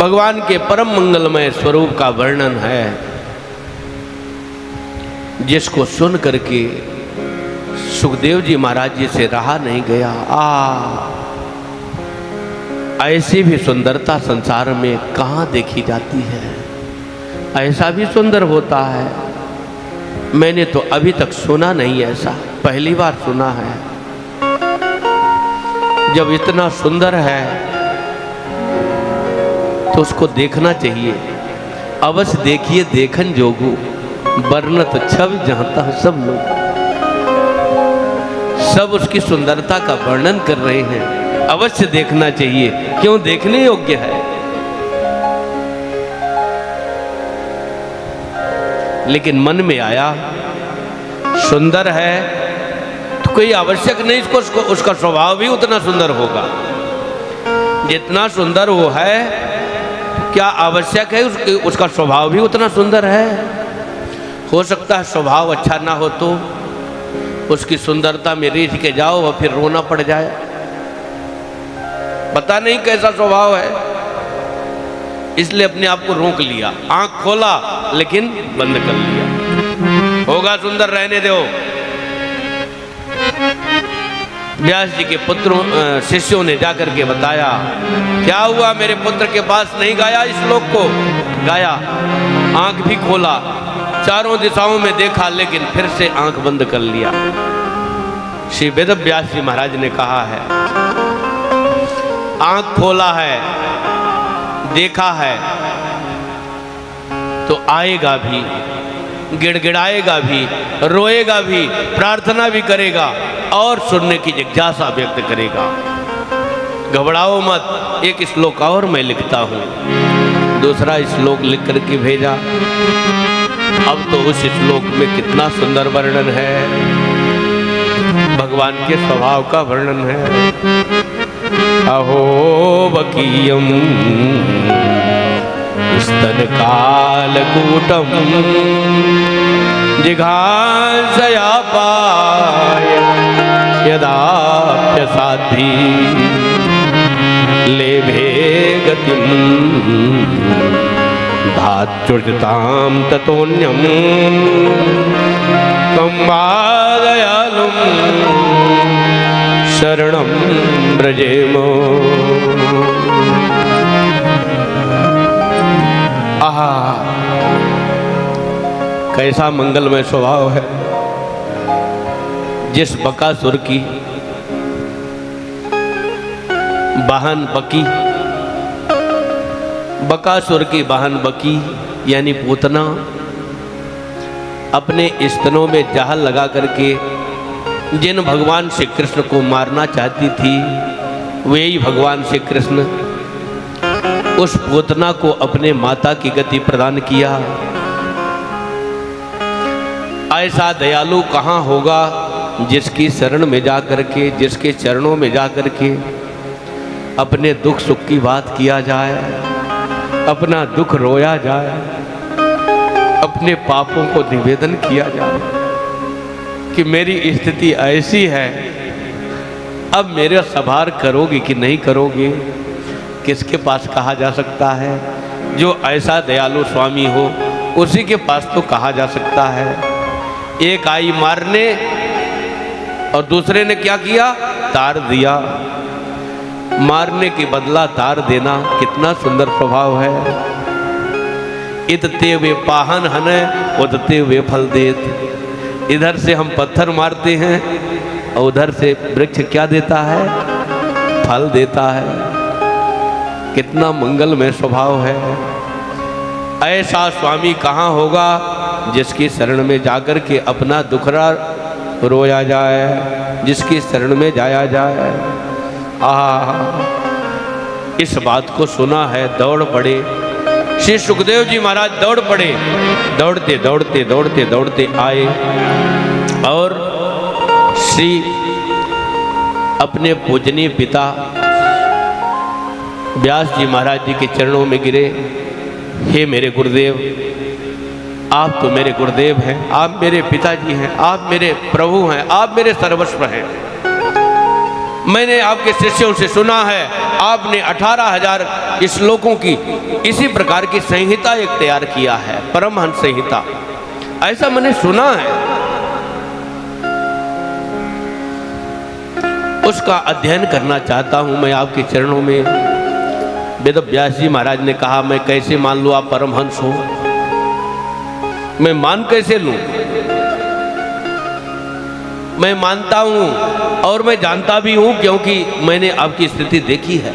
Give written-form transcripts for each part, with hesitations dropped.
भगवान के परम मंगलमय स्वरूप का वर्णन है, जिसको सुन करके सुखदेव जी महाराज जी से रहा नहीं गया। ऐसी भी सुंदरता संसार में कहाँ देखी जाती है, ऐसा भी सुंदर होता है। मैंने तो अभी तक सुना नहीं, ऐसा पहली बार सुना है। जब इतना सुंदर है तो उसको देखना चाहिए। अवश्य देखिए देखन जोगू, वर्णत छवि जहां सब लोग सब उसकी सुंदरता का वर्णन कर रहे हैं। अवश्य देखना चाहिए, क्यों देखने योग्य है। लेकिन मन में आया सुंदर है तो कोई आवश्यक नहीं इसको, उसका स्वभाव भी उतना सुंदर होगा। जितना सुंदर वो है, क्या आवश्यक है उसका स्वभाव भी उतना सुंदर है। हो सकता है स्वभाव अच्छा ना हो तो उसकी सुंदरता में रीझ के जाओ और फिर रोना पड़ जाए। पता नहीं कैसा स्वभाव है, इसलिए अपने आप को रोक लिया, आंख खोला लेकिन बंद कर लिया। होगा सुंदर, रहने दो। व्यास जी के पुत्रों शिष्यों ने जाकर के बताया, क्या हुआ, मेरे पुत्र के पास नहीं गाया इस श्लोक को? गाया, आंख भी खोला, चारों दिशाओं में देखा, लेकिन फिर से आंख बंद कर लिया। श्री वेद व्यास जी महाराज ने कहा है, आंख खोला है, देखा है, तो आएगा भी, गिड़गिड़ाएगा भी, रोएगा भी, प्रार्थना भी करेगा और सुनने की जिज्ञासा व्यक्त करेगा। घबराओ मत, एक श्लोक और मैं लिखता हूं। दूसरा श्लोक लिख करके भेजा। अब तो उस श्लोक में कितना सुंदर वर्णन है, भगवान के स्वभाव का वर्णन है। अहो वकीयम स्तन कालकूटम जिघांसया पाय यदाप्यसाद्धि लेभे गतिम धात्युर्जतां ततोऽन्यं तं वा दयालुं शरणं व्रजेम। आहा, कैसा मंगलमय स्वभाव है। जिस बकासुर की बहन बकी, बकासुर की बहन बकी यानी पूतना, अपने स्तनों में जहर लगा करके जिन भगवान श्री कृष्ण को मारना चाहती थी, वे ही भगवान श्री कृष्ण उस पूतना को अपने माता की गति प्रदान किया। ऐसा दयालु कहाँ होगा जिसकी शरण में जा करके, जिसके चरणों में जा करके अपने दुख सुख की बात किया जाए, अपना दुख रोया जाए, अपने पापों को निवेदन किया जाए कि मेरी स्थिति ऐसी है, अब मेरा संभार करोगे कि नहीं करोगे। किसके पास कहा जा सकता है? जो ऐसा दयालु स्वामी हो उसी के पास तो कहा जा सकता है। एक आई मारने और दूसरे ने क्या किया? तार दिया। मारने के बदला तार देना कितना सुंदर स्वभाव है। इतते वे पाहन हने उदते वे फल देत। इधर से हम पत्थर मारते हैं और उधर से वृक्ष क्या देता है? फल देता है। कितना मंगलमय स्वभाव है। ऐसा स्वामी कहाँ होगा जिसकी शरण में जाकर के अपना दुखड़ा रोया जाए, जिसकी शरण में जाया जाए। इस बात को सुना है, दौड़ पड़े श्री सुखदेव जी महाराज, दौड़ पड़े। दौड़ते दौड़ते दौड़ते दौड़ते आए और श्री अपने पूजनीय पिता व्यास जी महाराज जी के चरणों में गिरे। हे मेरे गुरुदेव, आप तो मेरे गुरुदेव हैं, आप मेरे पिताजी हैं, आप मेरे प्रभु हैं, आप मेरे सर्वस्व हैं। मैंने आपके शिष्यों से सुना है आपने 18,000 श्लोकों की इसी प्रकार की संहिता एक तैयार किया है, परमहंस संहिता, ऐसा मैंने सुना है। उसका अध्ययन करना चाहता हूं मैं आपके चरणों में। वेद व्यास जी महाराज ने कहा मैं कैसे मान लूं आप परमहंस हो, मैं मान कैसे लूं? मैं मानता हूं और मैं जानता भी हूं क्योंकि मैंने आपकी स्थिति देखी है,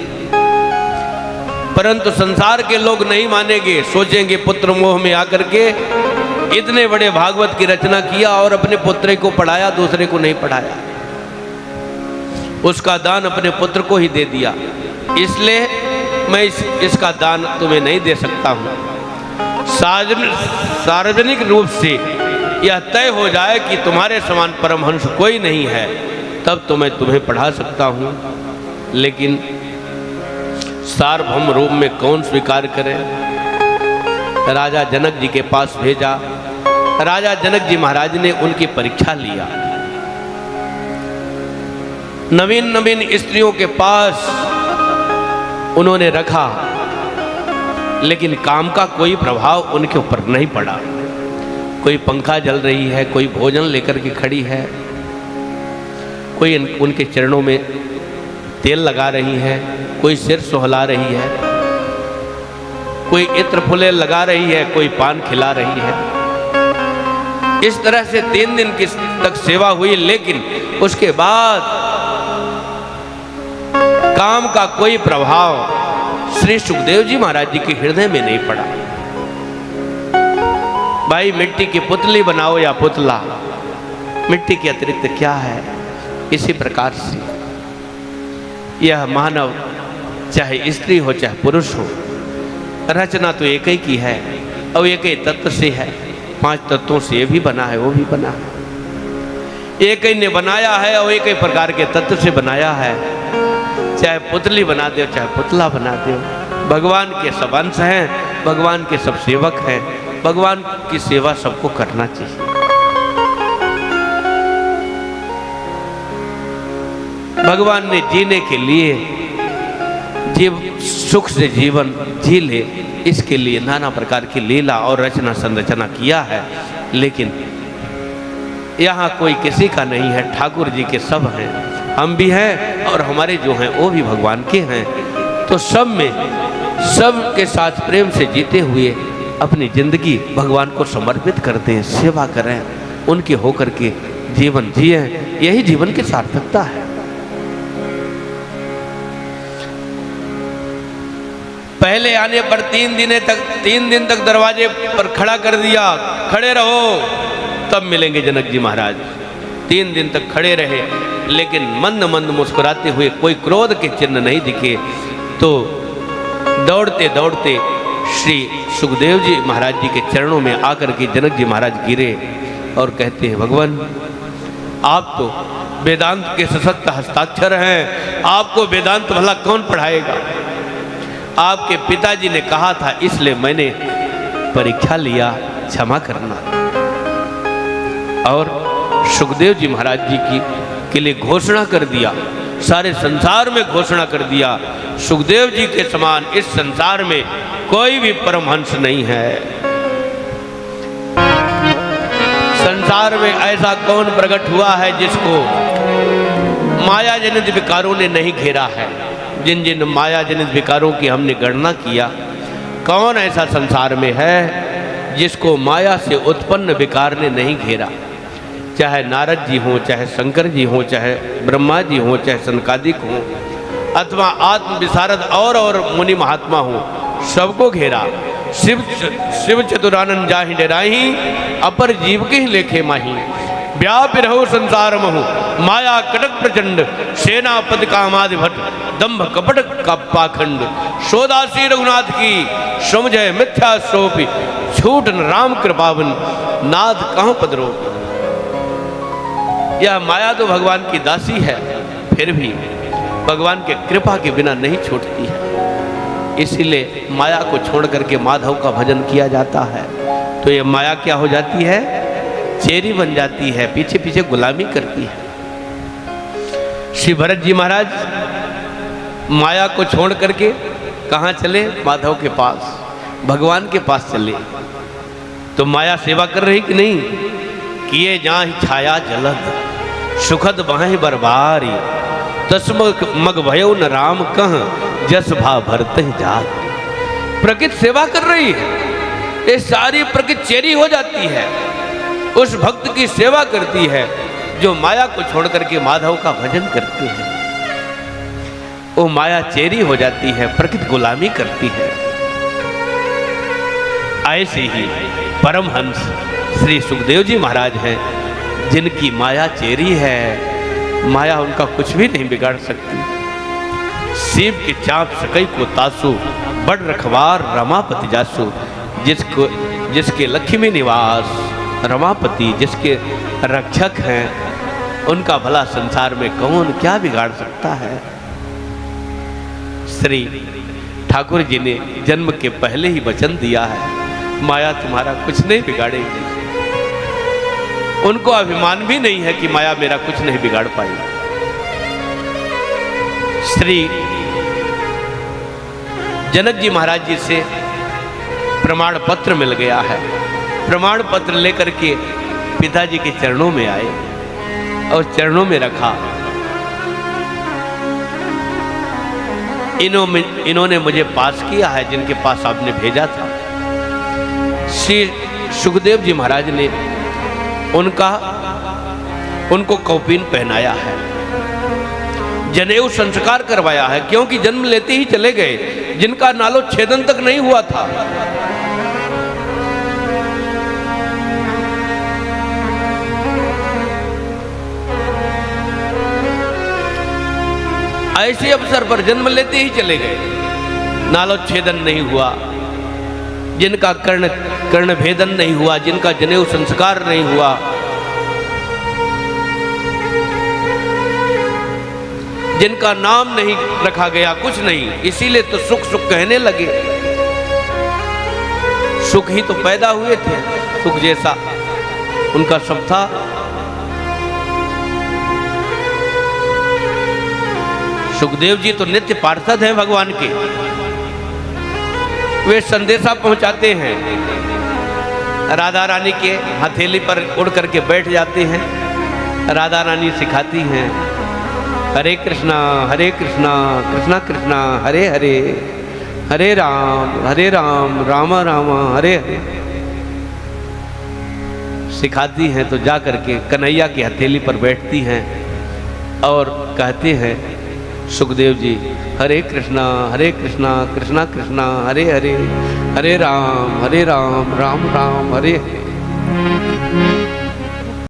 परंतु संसार के लोग नहीं मानेंगे, सोचेंगे पुत्र मोह में आकर के इतने बड़े भागवत की रचना किया और अपने पुत्र को पढ़ाया, दूसरे को नहीं पढ़ाया, उसका दान अपने पुत्र को ही दे दिया, इसलिए मैं इसका दान तुम्हें नहीं दे सकता हूं। सार्वजनिक रूप से यह तय हो जाए कि तुम्हारे समान परमहंस कोई नहीं है, तब तो मैं तुम्हें पढ़ा सकता हूं, लेकिन सार्वभौम रूप में कौन स्वीकार करे? राजा जनक जी के पास भेजा। राजा जनक जी महाराज ने उनकी परीक्षा लिया। नवीन नवीन स्त्रियों के पास उन्होंने रखा, लेकिन काम का कोई प्रभाव उनके ऊपर नहीं पड़ा। कोई पंखा जल रही है, कोई भोजन लेकर के खड़ी है, कोई उनके चरणों में तेल लगा रही है, कोई सिर सुहला रही है, कोई इत्र फुले लगा रही है, कोई पान खिला रही है। इस तरह से 3 दिन की तक सेवा हुई, लेकिन उसके बाद काम का कोई प्रभाव श्री सुखदेव जी महाराज जी के हृदय में नहीं पड़ा। भाई मिट्टी की पुतली बनाओ या पुतला, मिट्टी के अतिरिक्त क्या है? इसी प्रकार से यह मानव, चाहे स्त्री हो चाहे पुरुष हो, रचना तो एक ही की है और एक ही तत्व से है। 5 तत्वों से ये भी बना है, वो भी बना है, एक ही ने बनाया है और एक ही प्रकार के तत्व से बनाया है। चाहे पुतली बना दो चाहे पुतला बना दो, भगवान के सब अंश हैं, भगवान के सब सेवक हैं, भगवान की सेवा सबको करना चाहिए। भगवान ने जीने के लिए, जीव सुख से जीवन जी ले, इसके लिए नाना प्रकार की लीला और रचना संरचना किया है, लेकिन यहाँ कोई किसी का नहीं है, ठाकुर जी के सब हैं, हम भी हैं और हमारे जो हैं वो भी भगवान के हैं। तो सब में सब के साथ प्रेम से जीते हुए अपनी जिंदगी भगवान को समर्पित करते हैं, सेवा करें, उनके होकर के जीवन जिए, यही जीवन की सार्थकता है। पहले आने पर 3 दिन तक दरवाजे पर खड़ा कर दिया, खड़े रहो तब मिलेंगे जनक जी महाराज। 3 दिन तक खड़े रहे, लेकिन मंद मंद मुस्कुराते हुए, कोई क्रोध के चिन्ह नहीं दिखे। तो दौड़ते दौड़ते श्री सुखदेव जी महाराज जी के चरणों में आकर के जनक जी महाराज गिरे और कहते हैं, भगवान आप तो वेदांत के सशक्त हस्ताक्षर हैं, आपको वेदांत भला कौन पढ़ाएगा? आपके पिताजी ने कहा था, इसलिए मैंने परीक्षा लिया, क्षमा करना। और सुखदेव जी महाराज जी की के लिए घोषणा कर दिया, सारे संसार में घोषणा कर दिया, सुखदेव जी के समान इस संसार में कोई भी परमहंस नहीं है। संसार में ऐसा कौन प्रकट हुआ है जिसको माया जनित विकारों ने नहीं घेरा है? जिन जिन माया जनित विकारों की हमने गणना किया, कौन ऐसा संसार में है जिसको माया से उत्पन्न विकार ने नहीं घेरा? चाहे नारद जी हों, चाहे शंकर जी हों, चाहे ब्रह्मा जी हों, चाहे सनकादिक हों, अथवा आत्म विशारद और मुनि महात्मा हों, सबको घेरा। शिव चतुरानंद जाहि डराही, अपर जीव के ही लेखे माही। व्याप रहो संसार महु, माया कटक प्रचंड, सेनापति कामादि भट्ट, दंभ कपट का पाखंड। सोदासी रघुनाथ की, समझे मिथ्या सोपी, छूटन राम कृपावन, नाथ कहाँ पदरो। यह माया तो भगवान की दासी है, फिर भी भगवान के कृपा के बिना नहीं छूटती है। इसीलिए माया को छोड़ करके माधव का भजन किया जाता है। तो ये माया क्या हो जाती है? चेरी बन जाती है, पीछे पीछे गुलामी करती है। श्री भरत जी महाराज माया को छोड़ करके कहाँ चले? माधव के पास, भगवान के पास चले। तो माया सेवा कर रही कि नहीं? किए जाहि छाया जलद सुखद बह बरबारी तस्म मग भयो न राम कह जस भा भरत जात। प्रकृति सेवा कर रही है, ये सारी प्रकृति चेरी हो जाती है, उस भक्त की सेवा करती है जो माया को छोड़ करके माधव का भजन करते हैं। वो माया चेरी हो जाती है, प्रकृति गुलामी करती है। ऐसे ही परमहंस श्री सुखदेव जी महाराज हैं, जिनकी माया चेरी है, माया उनका कुछ भी नहीं बिगाड़ सकती। शिव के चाप सकई को तासु बड़ रखवार रमापति जासु। जिसके लक्ष्मी निवास रमापति, जिसके रक्षक हैं, उनका भला संसार में कौन क्या बिगाड़ सकता है। श्री ठाकुर जी ने जन्म के पहले ही वचन दिया है, माया तुम्हारा कुछ नहीं बिगाड़ेगी। उनको अभिमान भी नहीं है कि माया मेरा कुछ नहीं बिगाड़ पाई। श्री जनक जी महाराज जी से प्रमाण पत्र मिल गया है। प्रमाण पत्र लेकर के पिताजी के चरणों में आए और चरणों में रखा। इन्होंने मुझे पास किया है, जिनके पास आपने भेजा था। श्री सुखदेव जी महाराज ने उनको कौपीन पहनाया है, जनेऊ संस्कार करवाया है, क्योंकि जन्म लेते ही चले गए, जिनका नालो छेदन तक नहीं हुआ था। ऐसे अवसर पर जन्म लेते ही चले गए, नालो छेदन नहीं हुआ, जिनका कर्ण भेदन नहीं हुआ, जिनका जनेऊ संस्कार नहीं हुआ, जिनका नाम नहीं रखा गया, कुछ नहीं। इसीलिए तो सुख सुख कहने लगे। सुख ही तो पैदा हुए थे, सुख जैसा उनका सब था। सुखदेव जी तो नित्य पार्षद हैं भगवान के, वे संदेशा पहुंचाते हैं। राधा रानी के हथेली पर उड़ करके बैठ जाते हैं, राधा रानी सिखाती हैं हरे कृष्णा कृष्णा कृष्णा हरे हरे, हरे राम राम राम हरे हरे सिखाती हैं। तो जा करके कन्हैया की हथेली पर बैठती हैं और कहते हैं सुखदेव जी हरे कृष्णा कृष्णा कृष्णा हरे हरे, हरे राम राम राम हरे हरे।